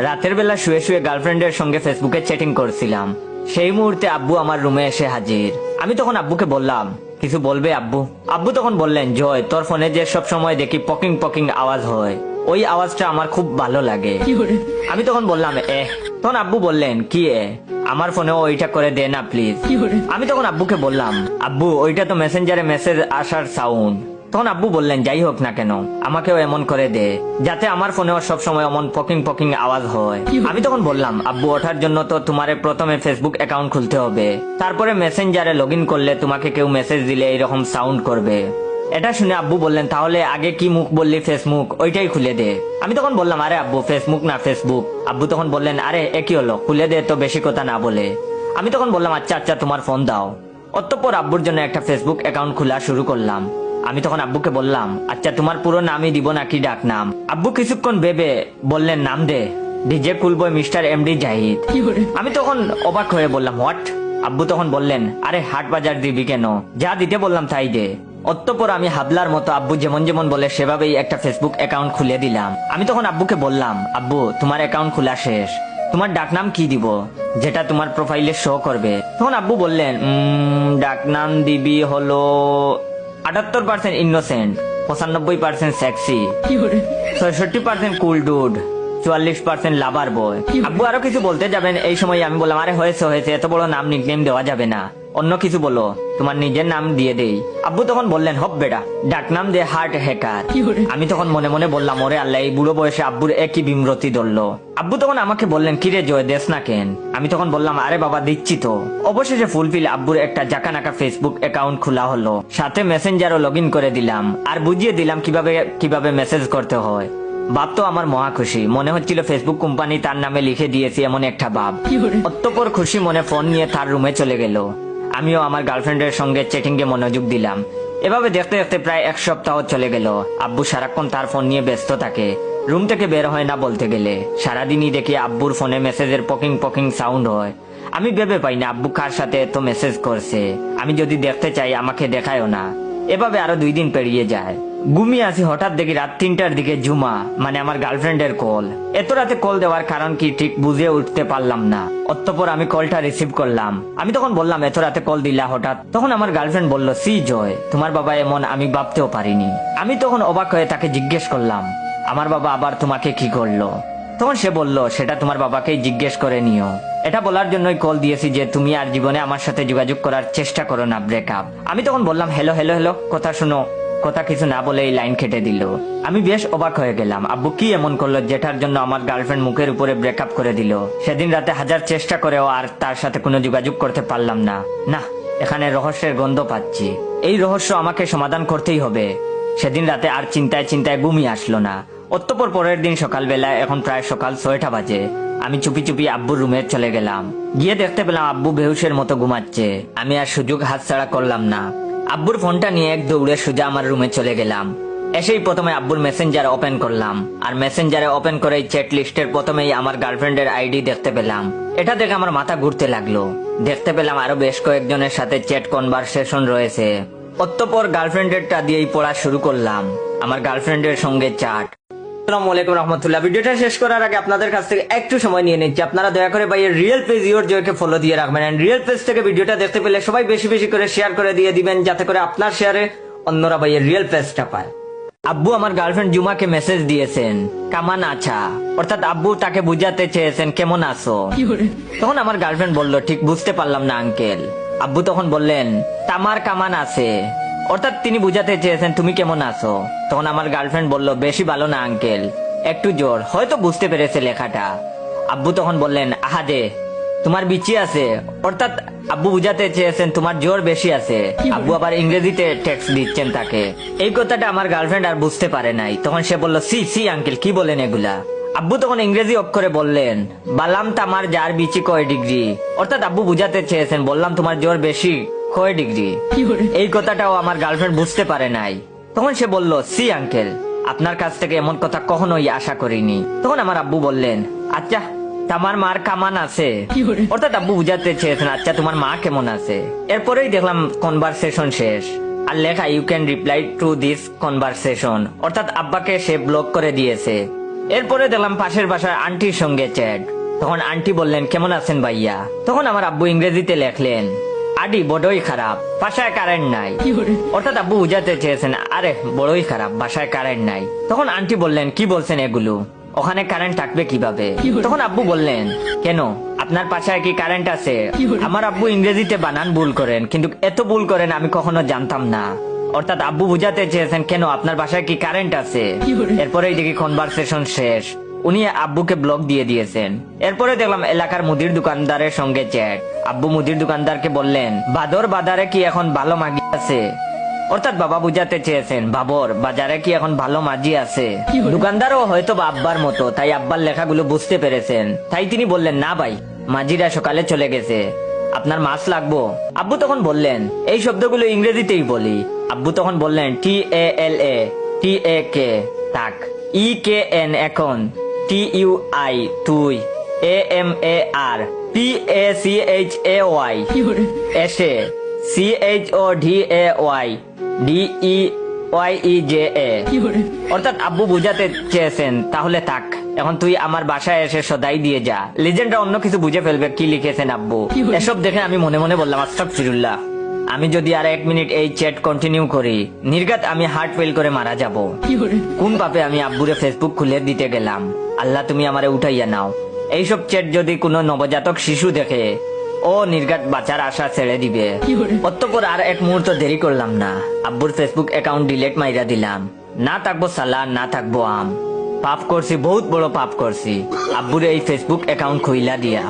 রাতের বেলা শুয়ে শুয়ে গার্লফ্রেন্ডের সঙ্গে ফেসবুকে চ্যাটিং করছিলাম। সেই মুহূর্তে আব্বু আমার রুমে এসে হাজির। আমি তখন আব্বুকে বললাম, কিছু বলবে আব্বু? আব্বু তখন বললেন, জয়, তোর ফোনে যে সব সময় দেখি পকিং পকিং আওয়াজ হয়, ওই আওয়াজটা আমার খুব ভালো লাগে। আমি তখন বললাম, তখন আব্বু বললেন, কি আমার ফোনে ওইটা করে দে না প্লিজ। আমি তখন আব্বুকে বললাম, আব্বু ওইটা তো মেসেঞ্জারে মেসেজ আসার সাউন্ড। তখন আব্বু বললেন, যাই হোক না কেন, আমাকেও এমন করে দে যাতে আমার ফোনেও সব সময় এমন পকিং পকিং আওয়াজ হয়। আমি তখন বললাম, আব্বু ওঠার জন্য তো তোমারে প্রথমে ফেসবুক অ্যাকাউন্ট খুলতে হবে, তারপরে মেসেঞ্জারে লগ ইন করলে তোমাকে কেউ মেসেজ দিলে এইরকম সাউন্ড করবে। এটা শুনে আব্বু বললেন, তাহলে আগে কি মুখ বললি, ফেসবুক, ওইটাই খুলে দে। আমি তখন বললাম, আরে আব্বু ফেসবুক না ফেসবুক। আব্বু তখন বললেন, আরে একই হলো, খুলে দে তো বেশি কথা না বলে। আমি তখন বললাম, আচ্ছা আচ্ছা তোমার ফোন দাও। অতঃপর আব্বুর জন্য একটা ফেসবুক অ্যাকাউন্ট খোলা শুরু করলাম। আমি তখন আব্বুকে বললাম, আচ্ছা তোমার পুরো নামই দিব নাকি ডাক নাম? আব্বু কিছুক্ষণ ভেবে বললেন, নাম দে, ডিজে কুলবয় মিস্টার এমডি জাহিদ। আমি তখন অবাক হয়ে বললাম, হোয়াট? আব্বু তখন বললেন, আরে হাট বাজার দিবি কেন, যা দিতে বললাম তাই দে। অতঃপর আমি হাবলার মতো আব্বু যেমন যেমন বলে সেভাবেই একটা ফেসবুক অ্যাকাউন্ট খুলে দিলাম। আমি তখন আব্বুকে বললাম, আব্বু তোমার অ্যাকাউন্ট খোলা শেষ, তোমার ডাকনাম কি দিব যেটা তোমার প্রোফাইলে শো করবে? তখন আব্বু বললেন, ডাকনাম দিবি হলো 78% ইনোসেন্ট, 95% সেক্সি, 66% কুল ডুড, 44% লাভার বয়। আব্বু আরো কিছু বলতে যাবেন, এই সময় আমি বললাম, আরে হয়েছে হয়েছে, এত বড় নাম নিকনেম দেওয়া যাবে না, অন্য কিছু বলো, তোমার নিজের নাম দিয়ে দেই। আব্বু তখন বললেন, হব বেটা, ডাকনাম দে হার্ট হ্যাকার। আমি তখন মনে মনে বললাম, ওরে আল্লাহ, এই বুড়ো বয়সে আব্বুর একই বিমরতি ধরলো। আব্বু তখন আমাকে বললেন, কিরে জয়, দেশ না কেন? আমি তখন বললাম, আরে বাবা দিচ্ছি তো। অবশেষে ফুলফিল আব্বুর একটা জাকানাকা ফেসবুক অ্যাকাউন্ট খোলা হলো, সাথে মেসেঞ্জারও লগ ইন করে দিলাম, আর বুঝিয়ে দিলাম কিভাবে মেসেজ করতে হয়। বাপ তো আমার মহা খুশি, মনে হচ্ছিল ফেসবুক কোম্পানি তার নামে লিখে দিয়েছি এমন একটা ভাব। অতঃপর খুশি মনে ফোন নিয়ে তার রুমে চলে গেল। আমিও আমার গার্লফ্রেন্ডের সঙ্গে চ্যাটিং এ মনোযোগ দিলাম। এভাবে দেখতে দেখতে প্রায় এক সপ্তাহ চলে গেল। আব্বু সারাক্ষণ তার ফোন নিয়ে ব্যস্ত থাকে, রুম থেকে বের হয় না বলতে গেলে। সারাদিনই দেখি আব্বুর ফোনে মেসেজের পকিং পকিং সাউন্ড হয়। আমি ভেবে পাই না আব্বু কার সাথে এত মেসেজ করছে। আমি যদি দেখতে চাই আমাকে দেখায়ও না। এভাবে আরো 2 দিন পেরিয়ে যায়। ঘুমিয়ে আসি, হঠাৎ দেখি রাত 3টার দিকে জুমা মানে আমার গার্লফ্রেন্ডের কল। এত রাতে কল দেওয়ার কারণ কি ঠিক বুঝে উঠতে পারলাম না। অতঃপর আমি কলটা রিসিভ করলাম। আমি তখন বললাম, এত রাতে কল দিলা হঠাৎ? তখন আমার গার্লফ্রেন্ড বলল, সি জয়, তোমার বাবা এমন আমি ভাবতেও পারিনি। আমি তখন অবাক হয়ে তাকে জিজ্ঞেস করলাম, আমার বাবা আবার তোমাকে কি করলো? তখন সে বলল, সেটা তোমার বাবাকেই জিজ্ঞেস করে নিও। এটা বলার জন্যই কল দিয়েছি যে তুমি আর জীবনে আমার সাথে যোগাযোগ করার চেষ্টা করো না, ব্রেকআপ। আমি তখন বললাম, হ্যালো হ্যালো হ্যালো, কথা শুনো। কথা কিছু না বলে এই লাইন কেটে দিল। আমি বেশ অবাক হয়ে গেলাম, আব্বু কি এমন করলো যেটার জন্য আমার গার্লফ্রেন্ড মুখের উপরে ব্রেকআপ করে দিল? সেদিন রাতে 1000 চেষ্টা করেও আর তার সাথে কোনো যোগাযোগ করতে পারলাম না। না, এখানে রহস্যের গন্ধ পাচ্ছি। এই রহস্য আমাকে সমাধান করতেই হবে। সেদিন রাতে আর চিন্তায় চিন্তায় ঘুমিয়ে আসলো না। অতঃপর পরের দিন সকালবেলা, এখন প্রায় সকাল 6টা বাজে, আমি চুপি চুপি আব্বুর রুমে চলে গেলাম। গিয়ে দেখতে পেলাম আব্বু বেহুশের মতো ঘুমাচ্ছে। আমি আর সুযোগ হাতছাড়া করলাম না, আব্বুর ফোনটা নিয়ে এক দৌড়ে সোজা আমার রুমে চলে গেলাম। এসেই প্রথমে আব্বুর মেসেঞ্জার ওপেন করলাম, আর মেসেঞ্জারে ওপেন করেই চ্যাট লিস্টের প্রথমেই আমার গার্লফ্রেন্ডের আইডি দেখতে পেলাম। এটা দেখে আমার মাথা ঘুরতে লাগলো। দেখতে পেলাম আরো বেশ কয়েকজনের সাথে চ্যাট কনভারসেশন রয়েছে। অতঃপর গার্লফ্রেন্ডেরটা দিয়েই পড়া শুরু করলাম, আমার গার্লফ্রেন্ডের সঙ্গে চ্যাট। আসসালামু আলাইকুম রহমতুল্লাহ। ভিডিওটা শেষ করার আগে আপনাদের কাছ থেকে একটু সময় নিয়ে নিচ্ছি, আপনারা দয়া করে ভাইয়ের রিয়েল পেজ ইওর জয়কে ফলো দিয়ে রাখবেন। এন্ড রিয়েল পেজ থেকে ভিডিওটা দেখতে পেলে সবাই বেশি বেশি করে শেয়ার করে দিয়ে দিবেন, যাতে করে আপনার শেয়ারে অন্যরা ভাইয়ের রিয়েল পেজটা পায়। আব্বু আমার গার্লফ্রেন্ড জুমাকে মেসেজ দিয়েছেন, কামান আছা, অর্থাৎ আব্বু তাকে বুঝাতে চেয়েছেন কেমন আছো। তখন আমার গার্লফ্রেন্ড বলল, ঠিক বুঝতে পারলাম না আঙ্কেল। আব্বু তখন বললেন, তামার কামান আছে, অর্থাৎ তিনি বুঝাতে চেয়েছেন তুমি কেমন আছো। তখন আমার গার্লফ্রেন্ড বলল, বেশি ভালো না আঙ্কেল, একটু জোর, হয়তো বুঝতে পেরেছে লেখাটা। আব্বু তখন বললেন, আহাদে তোমার বিচি আছে, অর্থাৎ আব্বু বুঝাতে চেয়েছেন তোমার জোর বেশি আছে। আব্বু আবার ইংরেজিতে টেক্সট দিচ্ছেন তাকে। এই কথাটা আমার গার্লফ্রেন্ড আর বুঝতে পারে নাই। তখন সে বলল, সি সি আঙ্কেল, কি বলেন এগুলা? আব্বু তখন ইংরেজি অক্ষরে বললেন, বালাম তামার যার বিচি কয় ডিগ্রি, অর্থাৎ আব্বু বুঝাতে চেয়েছেন বললাম তোমার জোর বেশি কয় ডিগ্রি। এই কথাটাও আমার গার্লফ্রেন্ড বুঝতে পারে নাই। তখন সে বলল, সি আঙ্কেল, আপনার কাছ থেকে এমন কথা কখনোই আশা করিনি। তখন আমার আব্বু বললেন, আচ্ছা তোমার মার কামান আছে, অর্থাৎ আব্বু বুঝাতে চেয়েছেন আচ্ছা তোমার মা কেমন আছে। এরপরেই দেখলাম কনভারসেশন শেষ, আর লেখা you can reply to this conversation, অর্থাৎ আব্বাকে সে ব্লক করে দিয়েছে। এরপরে দেখলাম পাশের বাসার আন্টির সঙ্গে চ্যাট। তখন আন্টি বললেন কেমন আছেন ভাইয়া। তখন আমার আব্বু ইংরেজিতে লেখলেন আডি বড়ই খারাপ, বাসায় কারেন্ট নাই। অর্থাৎ আব্বু বুঝাতে চেয়েছেন আরে বড়ই খারাপ, বাসায় কারেন্ট নাই। তখন আন্টি বললেন কি বলছেন এগুলো, ওখানে কারেন্ট থাকবে কিভাবে। তখন আব্বু বললেন কেন আপনার বাসায় কি কারেন্ট আছে। আমার আব্বু ইংরেজিতে বানান ভুল করেন, কিন্তু এত ভুল করেন আমি কখনো জানতাম না। অর্থাৎ আব্বু বুঝাতে চেয়েছেন কেন আপনার বাসায় কি কারেন্ট আছে। এরপরেই দেখি কনভারসেশন শেষ, উনি আব্বুকে ব্লক দিয়ে দিয়েছেন। এরপরে দেখলাম এলাকার মুদির দোকানদারের সঙ্গে চ্যাট। আব্বু মুদির দোকানদারকে বললেন বাদর বাজারে কি এখন ভালো মাগি আছে। অর্থাৎ বাবা বুঝাতে চেয়েছেন বাবর বাজারে কি এখন ভালো মাঝি আছে। দোকানদারও হয়তো আব্বার মতো, তাই আব্বার লেখাগুলো বুঝতে পেরেছেন। তাই তিনি বললেন না ভাই, মাঝিরা সকালে চলে গেছে, আপনার মাছ লাগবো। আব্বু তখন বললেন এই শব্দগুলো ইংরেজিতেই বলি। আব্বু তখন বললেন TALA থাক, EKN এখন, TUI তুই, AMAR PACHAY এসে, CHODAY DEYEJA। অর্থাৎ আব্বু বুঝাতে চেয়েছেন তাহলে থাক, এখন তুই আমার বাসায় এসে সদাই দিয়ে যা। লিজেন্ডরা অন্য কিছু বুঝে ফেলবে কি লিখেছেন আব্বু। এসব দেখে আমি মনে মনে বললাম আস্তাগফিরুল্লাহ, আমি যদি আর 1 মিনিট এই চ্যাট কন্টিনিউ করি নির্ঘাত আমি হার্ট ফেল করে মারা যাব। কোন পাপে আমি আব্বুরে ফেসবুক খুলে দিতে গেলাম। আল্লাহ তুমি আমারে উঠাইয়া নাও। এইসব চ্যাট যদি কোনো নবজাতক শিশু দেখে ও নির্ঘাত বাঁচার আশা ছেড়ে দিবে। অতঃপর আর 1 মুহূর্ত দেরি করলাম না, আব্বুর ফেসবুক অ্যাকাউন্ট ডিলিট মাইরা দিলাম। না থাকবো সালাদ, না থাকবো আম। পাপ করছি, বহুত বড় পাপ করছি, আব্বুর এই ফেসবুক অ্যাকাউন্ট খুইলা দিয়া।